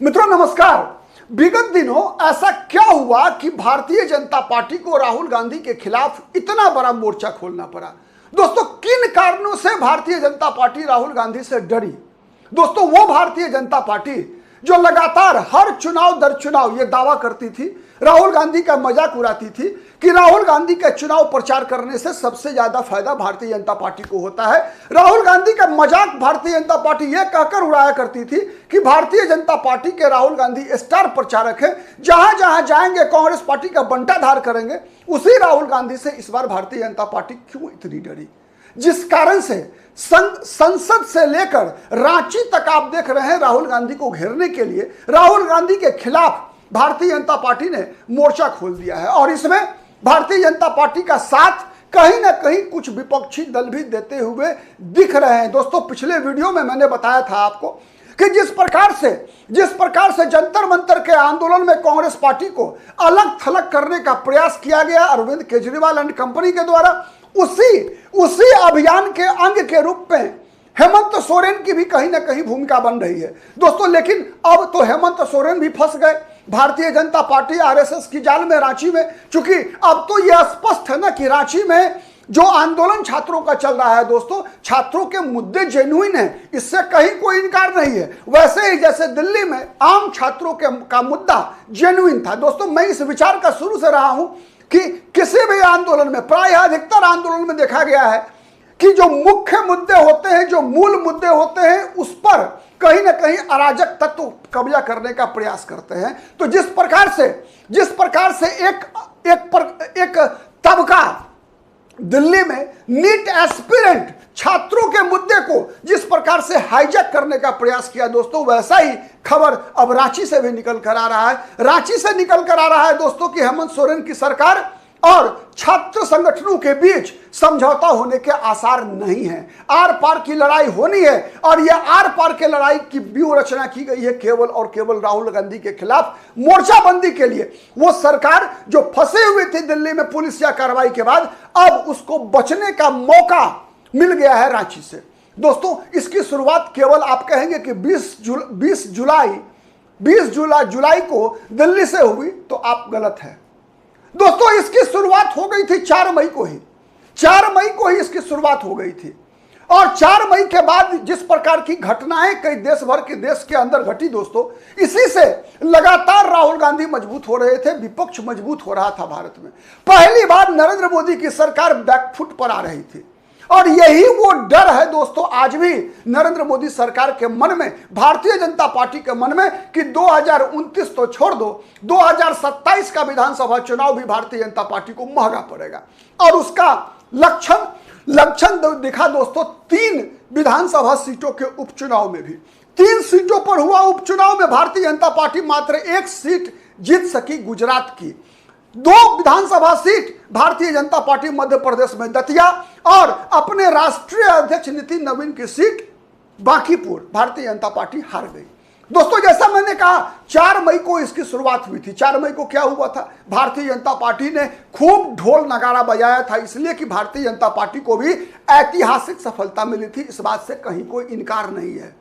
मित्रों नमस्कार। विगत दिनों ऐसा क्या हुआ कि भारतीय जनता पार्टी को राहुल गांधी के खिलाफ इतना बड़ा मोर्चा खोलना पड़ा? दोस्तों, किन कारणों से भारतीय जनता पार्टी राहुल गांधी से डरी? दोस्तों, वो भारतीय जनता पार्टी जो लगातार हर चुनाव दर चुनाव ये दावा करती थी, राहुल गांधी का मजाक उड़ाती थी कि राहुल गांधी का चुनाव प्रचार करने से सबसे ज्यादा फायदा भारतीय जनता पार्टी को होता है। राहुल गांधी का मजाक भारतीय जनता पार्टी यह कहकर उड़ाया करती थी कि भारतीय जनता पार्टी के राहुल गांधी स्टार प्रचारक हैं, जहां जहां जाएंगे कांग्रेस पार्टी का बंटाधार करेंगे। उसी राहुल गांधी से इस बार भारतीय जनता पार्टी क्यों इतनी डरी, जिस कारण से संसद से लेकर रांची तक आप देख रहे हैं राहुल गांधी को घेरने के लिए राहुल गांधी के खिलाफ भारतीय जनता पार्टी ने मोर्चा खोल दिया है। और इसमें भारतीय जनता पार्टी का साथ कहीं ना कहीं कुछ विपक्षी दल भी देते हुए दिख रहे हैं। दोस्तों, पिछले वीडियो में मैंने बताया था आपको कि जिस प्रकार से जंतर मंतर के आंदोलन में कांग्रेस पार्टी को अलग थलग करने का प्रयास किया गया अरविंद केजरीवाल एंड कंपनी के द्वारा, उसी अभियान के अंग के रूप में हेमंत सोरेन की भी कहीं ना कहीं भूमिका बन रही है। दोस्तों, लेकिन अब तो हेमंत सोरेन भी फंस गए भारतीय जनता पार्टी आरएसएस की जाल में रांची में। चूंकि अब तो यह स्पष्ट है ना कि रांची में जो आंदोलन छात्रों का चल रहा है, दोस्तों, छात्रों के मुद्दे जेन्युइन है, इससे कहीं कोई इनकार नहीं है। वैसे ही जैसे दिल्ली में आम छात्रों का मुद्दा जेन्युइन था। दोस्तों, मैं इस विचार का शुरू से रहा हूं कि किसी भी आंदोलन में, प्राय अधिकतर आंदोलन में देखा गया है कि जो मुख्य मुद्दे होते हैं, जो मूल मुद्दे होते हैं, उस पर कहीं ना कहीं अराजक तत्व कब्जा करने का प्रयास करते हैं। तो जिस प्रकार से एक तबका दिल्ली में नीट एस्पिरेंट छात्रों के मुद्दे को जिस प्रकार से हाईजैक करने का प्रयास किया, दोस्तों, वैसा ही खबर अब रांची से भी निकल कर आ रहा है। रांची से निकल कर आ रहा है दोस्तों कि हेमंत सोरेन की सरकार और छात्र संगठनों के बीच समझौता होने के आसार नहीं है। आर पार की लड़ाई होनी है और यह आर पार के लड़ाई की व्यूह रचना की गई है केवल और केवल राहुल गांधी के खिलाफ मोर्चाबंदी के लिए। वो सरकार जो फंसे हुए थे दिल्ली में पुलिस या कार्रवाई के बाद, अब उसको बचने का मौका मिल गया है रांची से। दोस्तों, इसकी शुरुआत केवल आप कहेंगे कि 20 जुलाई को दिल्ली से हुई, तो आप गलत है। दोस्तों, इसकी शुरुआत हो गई थी 4 मई को ही। 4 मई को ही इसकी शुरुआत हो गई थी। और 4 मई के बाद जिस प्रकार की घटनाएं कई देश के अंदर घटी, दोस्तों, इसी से लगातार राहुल गांधी मजबूत हो रहे थे, विपक्ष मजबूत हो रहा था भारत में। पहली बार नरेंद्र मोदी की सरकार बैकफुट पर आ रही थी और यही वो डर है दोस्तों आज भी नरेंद्र मोदी सरकार के मन में, भारतीय जनता पार्टी के मन में, कि 2029 तो छोड़ दो, 2027 का विधानसभा चुनाव भी भारतीय जनता पार्टी को महंगा पड़ेगा। और उसका लक्षण दिखा दोस्तों 3 विधानसभा सीटों के उपचुनाव में भी। 3 सीटों पर हुआ उपचुनाव में भारतीय जनता पार्टी मात्र 1 सीट जीत सकी, गुजरात की। 2 विधानसभा सीट भारतीय जनता पार्टी मध्य प्रदेश में दतिया, और अपने राष्ट्रीय अध्यक्ष नितिन नवीन की सीट बांकीपुर भारतीय जनता पार्टी हार गई। दोस्तों, जैसा मैंने कहा 4 मई को इसकी शुरुआत हुई थी। 4 मई को क्या हुआ था? भारतीय जनता पार्टी ने खूब ढोल नगारा बजाया था, इसलिए कि भारतीय जनता पार्टी को भी ऐतिहासिक सफलता मिली थी। इस बात से कहीं कोई इनकार नहीं है।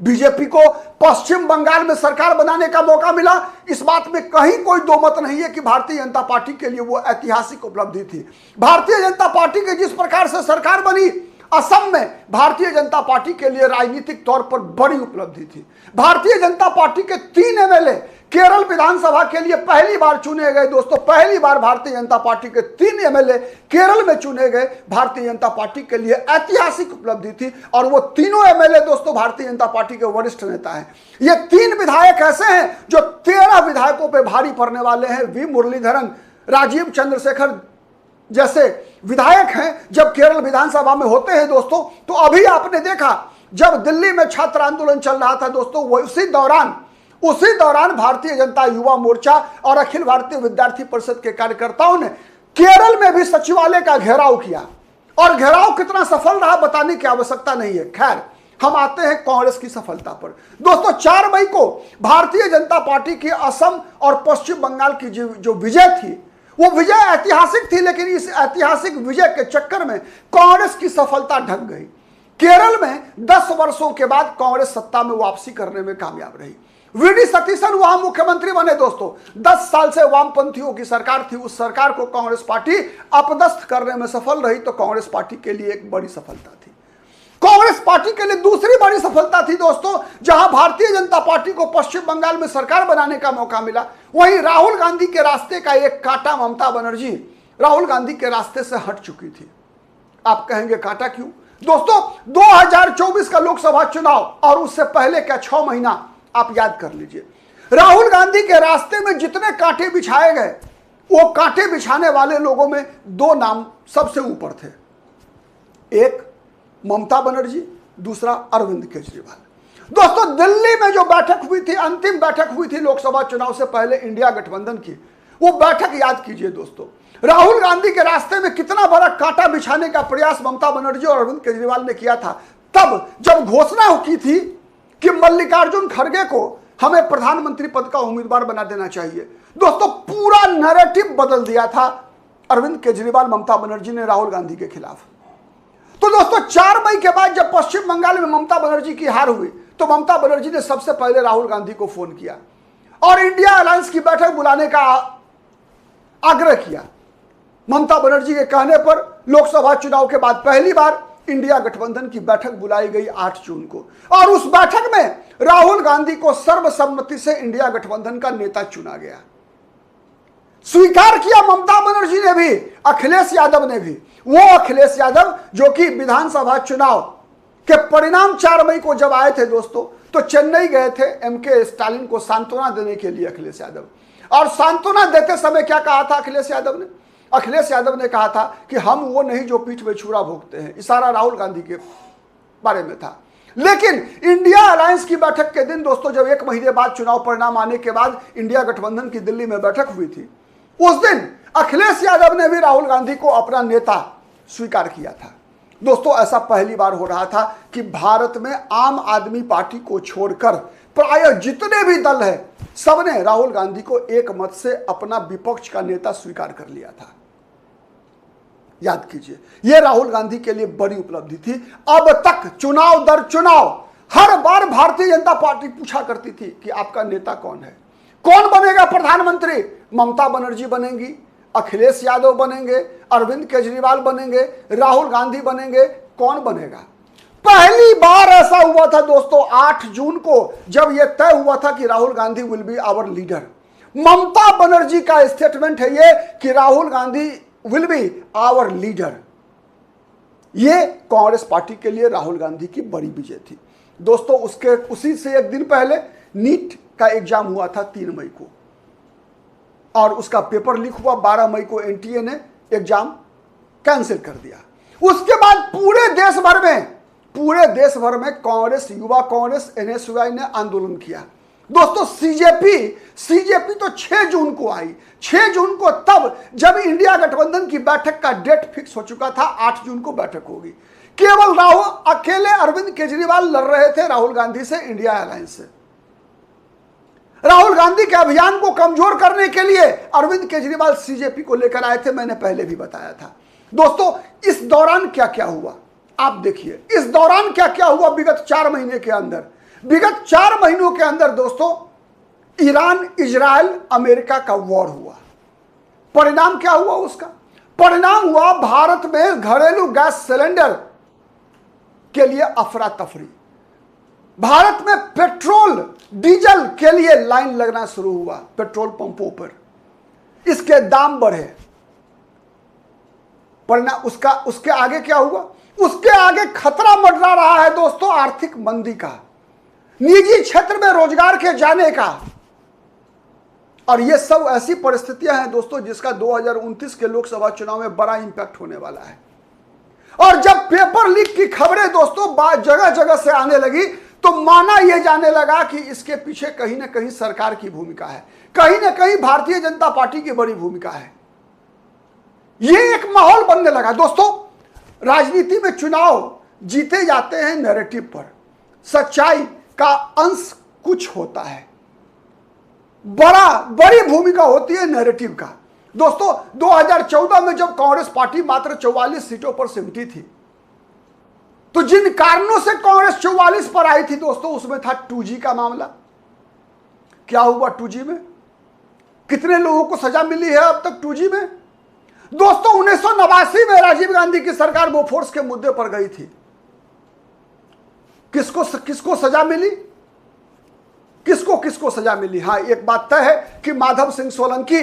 बीजेपी को पश्चिम बंगाल में सरकार बनाने का मौका मिला, इस बात में कहीं कोई दो मत नहीं है कि भारतीय जनता पार्टी के लिए वो ऐतिहासिक उपलब्धि थी। भारतीय जनता पार्टी की जिस प्रकार से सरकार बनी असम में, भारतीय जनता पार्टी के लिए राजनीतिक तौर पर बड़ी उपलब्धि थी। भारतीय जनता पार्टी के 3 एमएलए केरल विधानसभा के लिए पहली बार चुने गए। दोस्तों, पहली बार भारतीय जनता पार्टी के 3 एमएलए केरल में चुने गए, भारतीय जनता पार्टी के लिए ऐतिहासिक उपलब्धि थी। और वो तीनों एमएलए दोस्तों भारतीय जनता पार्टी के वरिष्ठ नेता हैं। ये 3 विधायक ऐसे हैं जो 13 विधायकों पर भारी पड़ने वाले हैं। वी मुरलीधरन, राजीव चंद्रशेखर जैसे विधायक हैं जब केरल विधानसभा में होते हैं दोस्तों। तो अभी आपने देखा जब दिल्ली में छात्र आंदोलन चल रहा था दोस्तों, वो उसी दौरान भारतीय जनता युवा मोर्चा और अखिल भारतीय विद्यार्थी परिषद के कार्यकर्ताओं ने केरल में भी सचिवालय का घेराव किया। और घेराव कितना सफल रहा बताने की आवश्यकता नहीं है। खैर, हम आते हैं कांग्रेस की सफलता पर। दोस्तों, 4 मई को भारतीय जनता पार्टी की असम और पश्चिम बंगाल की जो विजय थी, वो विजय ऐतिहासिक थी, लेकिन इस ऐतिहासिक विजय के चक्कर में कांग्रेस की सफलता ढक गई। केरल में 10 वर्षों के बाद कांग्रेस सत्ता में वापसी करने में कामयाब रही। वीडी सतीशन वहां मुख्यमंत्री बने दोस्तों। 10 साल से वामपंथियों की सरकार थी, उस सरकार को कांग्रेस पार्टी अपदस्थ करने में सफल रही, तो कांग्रेस पार्टी के लिए एक बड़ी सफलता थी। कांग्रेस पार्टी के लिए दूसरी बड़ी सफलता थी दोस्तों, जहां भारतीय जनता पार्टी को पश्चिम बंगाल में सरकार बनाने का मौका मिला, वहीं राहुल गांधी के रास्ते का एक कांटा ममता बनर्जी राहुल गांधी के रास्ते से हट चुकी थी। आप कहेंगे कांटा क्यों? दोस्तों 2024 का लोकसभा चुनाव और उससे पहले का 6 महीना आप याद कर लीजिए। राहुल गांधी के रास्ते में जितने कांटे बिछाए गए, वो कांटे बिछाने वाले लोगों में 2 नाम सबसे ऊपर थे। एक ममता बनर्जी, दूसरा अरविंद केजरीवाल। दोस्तों दिल्ली में जो बैठक हुई थी, अंतिम बैठक हुई थी लोकसभा चुनाव से पहले इंडिया गठबंधन की, वो बैठक याद कीजिए दोस्तों। राहुल गांधी के रास्ते में कितना बड़ा कांटा बिछाने का प्रयास ममता बनर्जी और अरविंद केजरीवाल ने किया था। तब जब घोषणा की थी कि मल्लिकार्जुन खड़गे को हमें प्रधानमंत्री पद का उम्मीदवार बना देना चाहिए, दोस्तों पूरा नैरेटिव बदल दिया था अरविंद केजरीवाल ममता बनर्जी ने राहुल गांधी के खिलाफ। तो दोस्तों 4 मई के बाद जब पश्चिम बंगाल में ममता बनर्जी की हार हुई, तो ममता बनर्जी ने सबसे पहले राहुल गांधी को फोन किया और इंडिया अलायंस की बैठक बुलाने का आग्रह किया। ममता बनर्जी के कहने पर लोकसभा चुनाव के बाद पहली बार इंडिया गठबंधन की बैठक बुलाई गई 8 जून को, और उस बैठक में राहुल गांधी को सर्वसम्मति से इंडिया गठबंधन का नेता चुना गया। स्वीकार किया ममता बनर्जी ने भी, अखिलेश यादव ने भी। वो अखिलेश यादव जो कि विधानसभा चुनाव के परिणाम 4 मई को जब आए थे दोस्तों, तो चेन्नई गए थे एमके स्टालिन को सांत्वना देने के लिए अखिलेश यादव। और सांत्वना देते समय क्या कहा था अखिलेश यादव ने? अखिलेश यादव ने कहा था कि हम वो नहीं जो पीठ में छुरा भोगते हैं। इशारा राहुल गांधी के बारे में था। लेकिन इंडिया अलायंस की बैठक के दिन दोस्तों, जब 1 महीने बाद चुनाव परिणाम आने के बाद इंडिया गठबंधन की दिल्ली में बैठक हुई थी, उस दिन अखिलेश यादव ने भी राहुल गांधी को अपना नेता स्वीकार किया था। दोस्तों ऐसा पहली बार हो रहा था कि भारत में आम आदमी पार्टी को छोड़कर प्राय जितने भी दल है, सबने राहुल गांधी को एक मत से अपना विपक्ष का नेता स्वीकार कर लिया था। याद कीजिए, यह राहुल गांधी के लिए बड़ी उपलब्धि थी। अब तक चुनाव दर चुनाव हर बार भारतीय जनता पार्टी पूछा करती थी कि आपका नेता कौन है, कौन बनेगा प्रधानमंत्री? ममता बनर्जी बनेंगी, अखिलेश यादव बनेंगे, अरविंद केजरीवाल बनेंगे, राहुल गांधी बनेंगे, कौन बनेगा? पहली बार ऐसा हुआ था दोस्तों 8 जून को, जब यह तय हुआ था कि Rahul Gandhi will be our leader. Mamata Banerjee का स्टेटमेंट है ये कि Rahul Gandhi will be our leader. ये कांग्रेस पार्टी के लिए राहुल गांधी की बड़ी विजय थी दोस्तों। उसी से एक दिन पहले नीट का एग्जाम हुआ था 3 मई को, और उसका पेपर लीक हुआ 12 मई को। एनटीए ने एग्जाम कैंसिल कर दिया। उसके बाद पूरे देश भर में कांग्रेस, युवा कांग्रेस, एनएसयूआई ने आंदोलन किया दोस्तों। सीजेपी तो 6 जून को आई। 6 जून को, तब जब इंडिया गठबंधन की बैठक का डेट फिक्स हो चुका था, 8 जून को बैठक होगी। केवल अकेले अरविंद केजरीवाल लड़ रहे थे राहुल गांधी से, इंडिया अलायंस से। राहुल गांधी के अभियान को कमजोर करने के लिए अरविंद केजरीवाल सीजेपी को लेकर आए थे, मैंने पहले भी बताया था दोस्तों। इस दौरान क्या क्या हुआ आप देखिए, इस दौरान क्या क्या हुआ विगत 4 महीने के अंदर। विगत 4 महीनों के अंदर दोस्तों ईरान, इजराइल, अमेरिका का वॉर हुआ। परिणाम क्या हुआ उसका? परिणाम हुआ भारत में घरेलू गैस सिलेंडर के लिए अफरा तफरी। भारत में पेट्रोल डीजल के लिए लाइन लगना शुरू हुआ पेट्रोल पंपों पर, इसके दाम बढ़े। परिणाम उसके आगे क्या हुआ? उसके आगे खतरा मंडरा रहा है दोस्तों आर्थिक मंदी का, निजी क्षेत्र में रोजगार के जाने का। और ये सब ऐसी परिस्थितियां हैं दोस्तों जिसका 2029 के लोकसभा चुनाव में बड़ा इंपैक्ट होने वाला है। और जब पेपर लीक की खबरें दोस्तों जगह जगह से आने लगी, तो माना यह जाने लगा कि इसके पीछे कहीं ना कहीं सरकार की भूमिका है, कहीं ना कहीं भारतीय जनता पार्टी की बड़ी भूमिका है। यह एक माहौल बनने लगा दोस्तों। राजनीति में चुनाव जीते जाते हैं नैरेटिव पर, सच्चाई का अंश कुछ होता है, बड़ी भूमिका होती है नैरेटिव का। दोस्तों 2014 में जब कांग्रेस पार्टी मात्र 44 सीटों पर सिमटी थी, तो जिन कारणों से कांग्रेस 44 पर आई थी दोस्तों, उसमें था 2G का मामला। क्या हुआ 2G में? कितने लोगों को सजा मिली है अब तक 2G में? दोस्तों 1989 में राजीव गांधी की सरकार बोफोर्स के मुद्दे पर गई थी। किसको सजा मिली? किसको सजा मिली? हाँ, एक बात तय है कि माधव सिंह सोलंकी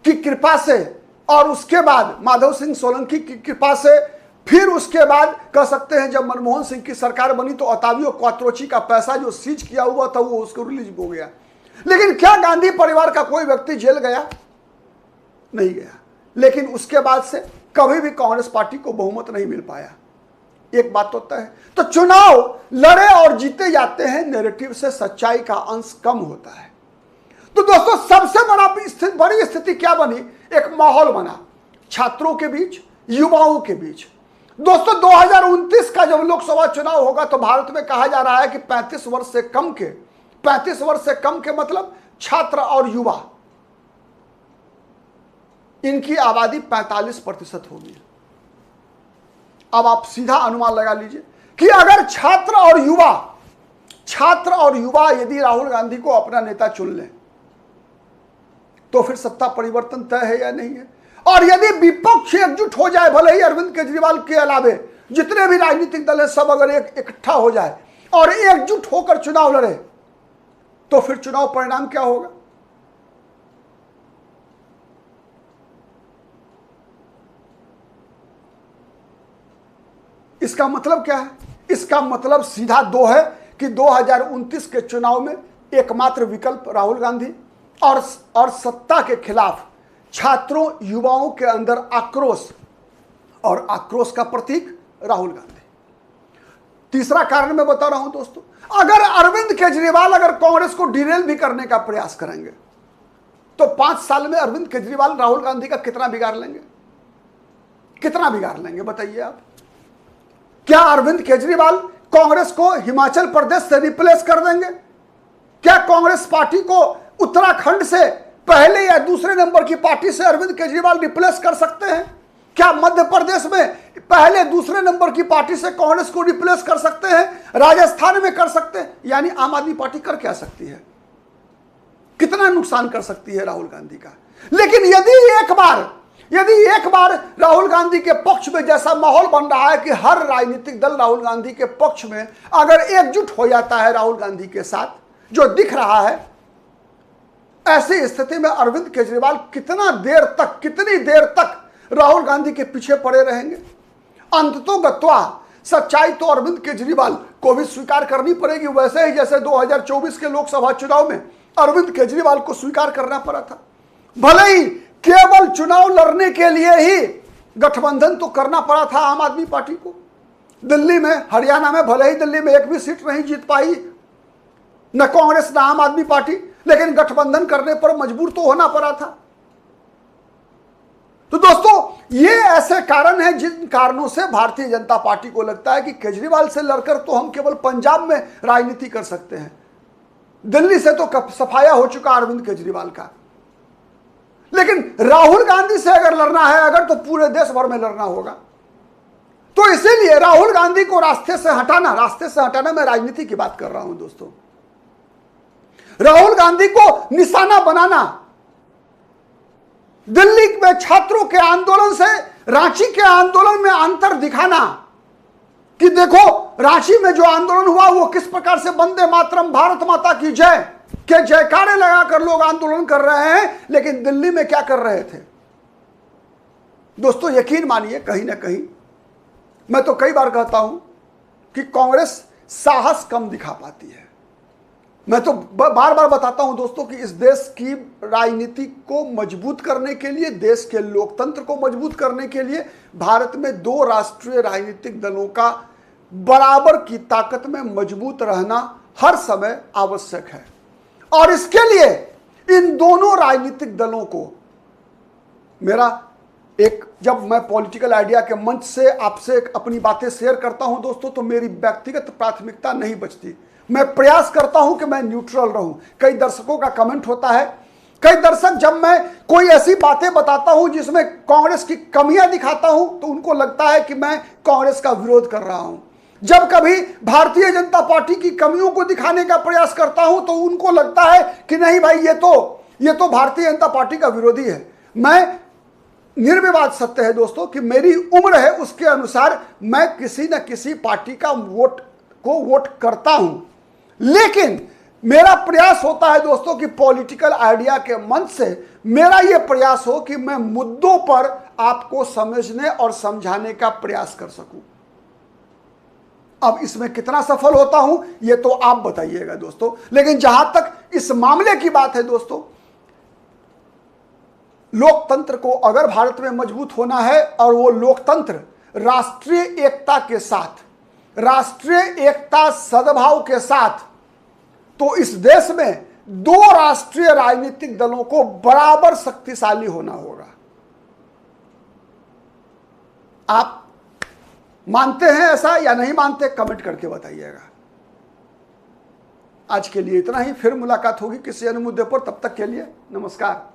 की कृपा से, और उसके बाद माधव सिंह सोलंकी की कृपा से, फिर उसके बाद कह सकते हैं जब मनमोहन सिंह की सरकार बनी तो अतावियो क्वात्रोची का पैसा जो सीज किया हुआ था वो उसको रिलीज हो गया। लेकिन क्या गांधी परिवार का कोई व्यक्ति जेल गया? नहीं गया। लेकिन उसके बाद से कभी भी कांग्रेस पार्टी को बहुमत नहीं मिल पाया। एक बात तो तय है। तो चुनाव लड़े और जीते जाते हैं, नैरेटिव से सच्चाई का अंश कम होता है। तो दोस्तों सबसे बड़ी स्थिति क्या बनी? एक माहौल बना छात्रों के बीच, युवाओं के बीच। दोस्तों 2029 का जब लोकसभा चुनाव होगा तो भारत में कहा जा रहा है कि 35 वर्ष से कम के मतलब छात्र और युवा, इनकी आबादी 45% होगी। अब आप सीधा अनुमान लगा लीजिए कि अगर छात्र और युवा यदि राहुल गांधी को अपना नेता चुन लें तो फिर सत्ता परिवर्तन तय है या नहीं है? और यदि विपक्ष एकजुट हो जाए, भले ही अरविंद केजरीवाल के अलावे जितने भी राजनीतिक दल है सब अगर इकट्ठा हो जाए और एकजुट होकर चुनाव लड़े, तो फिर चुनाव परिणाम क्या होगा? इसका मतलब क्या है? इसका मतलब सीधा दो है कि 2029 के चुनाव में एकमात्र विकल्प राहुल गांधी और सत्ता के खिलाफ छात्रों, युवाओं के अंदर आक्रोश, और आक्रोश का प्रतीक राहुल गांधी। तीसरा कारण मैं बता रहा हूं दोस्तों, अगर अरविंद केजरीवाल अगर कांग्रेस को डिरेल भी करने का प्रयास करेंगे तो 5 साल में अरविंद केजरीवाल राहुल गांधी का कितना बिगाड़ लेंगे? बताइए आप। क्या अरविंद केजरीवाल कांग्रेस को हिमाचल प्रदेश से रिप्लेस कर देंगे? क्या कांग्रेस पार्टी को उत्तराखंड से पहले या दूसरे नंबर की पार्टी से अरविंद केजरीवाल रिप्लेस कर सकते हैं? क्या मध्य प्रदेश में पहले दूसरे नंबर की पार्टी से कांग्रेस को रिप्लेस कर सकते हैं? राजस्थान में कर सकते हैं? यानी आम आदमी पार्टी कर क्या सकती है? कितना नुकसान कर सकती है राहुल गांधी का? लेकिन यदि एक बार राहुल गांधी के पक्ष में जैसा माहौल बन रहा है कि हर राजनीतिक दल राहुल गांधी के पक्ष में अगर एकजुट हो जाता है राहुल गांधी के साथ, जो दिख रहा है, ऐसी स्थिति में अरविंद केजरीवाल कितनी देर तक राहुल गांधी के पीछे पड़े रहेंगे? अंततोगत्वा सच्चाई तो अरविंद केजरीवाल को भी स्वीकार करनी पड़ेगी, वैसे ही जैसे 2024 के लोकसभा चुनाव में अरविंद केजरीवाल को स्वीकार करना पड़ा था। भले ही केवल चुनाव लड़ने के लिए ही गठबंधन तो करना पड़ा था आम आदमी पार्टी को। दिल्ली में, हरियाणा में भले ही दिल्ली में एक भी सीट नहीं जीत पाई न कांग्रेस न आम आदमी पार्टी, लेकिन गठबंधन करने पर मजबूर तो होना पड़ा था। तो दोस्तों ये ऐसे कारण हैं जिन कारणों से भारतीय जनता पार्टी को लगता है कि केजरीवाल से लड़कर तो हम केवल पंजाब में राजनीति कर सकते हैं, दिल्ली से तो सफाया हो चुका अरविंद केजरीवाल का। लेकिन राहुल गांधी से अगर लड़ना है तो पूरे देश भर में लड़ना होगा। तो इसीलिए राहुल गांधी को रास्ते से हटाना, मैं राजनीति की बात कर रहा हूं दोस्तों, राहुल गांधी को निशाना बनाना, दिल्ली में छात्रों के आंदोलन से रांची के आंदोलन में अंतर दिखाना कि देखो रांची में जो आंदोलन हुआ वो किस प्रकार से वंदे मातरम, भारत माता की जय के जयकारे लगाकर लोग आंदोलन कर रहे हैं, लेकिन दिल्ली में क्या कर रहे थे? दोस्तों यकीन मानिए, कहीं ना कहीं मैं तो कई बार कहता हूं कि कांग्रेस साहस कम दिखा पाती है। मैं तो बार बार बताता हूं दोस्तों कि इस देश की राजनीति को मजबूत करने के लिए, देश के लोकतंत्र को मजबूत करने के लिए भारत में 2 राष्ट्रीय राजनीतिक दलों का बराबर की ताकत में मजबूत रहना हर समय आवश्यक है। और इसके लिए इन दोनों राजनीतिक दलों को जब मैं पॉलिटिकल आइडिया के मंच से आपसे अपनी बातें शेयर करता हूं दोस्तों, तो मेरी व्यक्तिगत प्राथमिकता नहीं बचती। मैं प्रयास करता हूं कि मैं न्यूट्रल रहूं। कई दर्शकों का कमेंट होता है, कई दर्शक जब मैं कोई ऐसी बातें बताता हूं जिसमें कांग्रेस की कमियां दिखाता हूं तो उनको लगता है कि मैं कांग्रेस का विरोध कर रहा हूं। जब कभी भारतीय जनता पार्टी की कमियों को दिखाने का प्रयास करता हूं तो उनको लगता है कि नहीं भाई ये तो भारतीय जनता पार्टी का विरोधी है। मैं निर्विवाद सत्य है दोस्तों कि मेरी उम्र है उसके अनुसार मैं किसी न किसी पार्टी का वोट करता हूं, लेकिन मेरा प्रयास होता है दोस्तों कि पॉलिटिकल आइडिया के मंच से मेरा यह प्रयास हो कि मैं मुद्दों पर आपको समझने और समझाने का प्रयास कर सकूं। अब इसमें कितना सफल होता हूं यह तो आप बताइएगा दोस्तों, लेकिन जहां तक इस मामले की बात है दोस्तों, लोकतंत्र को अगर भारत में मजबूत होना है और वो लोकतंत्र राष्ट्रीय एकता के साथ, राष्ट्रीय एकता सद्भाव के साथ, तो इस देश में दो राष्ट्रीय राजनीतिक दलों को बराबर शक्तिशाली होना होगा। आप मानते हैं ऐसा या नहीं मानते, कमेंट करके बताइएगा। आज के लिए इतना ही, फिर मुलाकात होगी किसी अन्य मुद्दे पर, तब तक के लिए नमस्कार।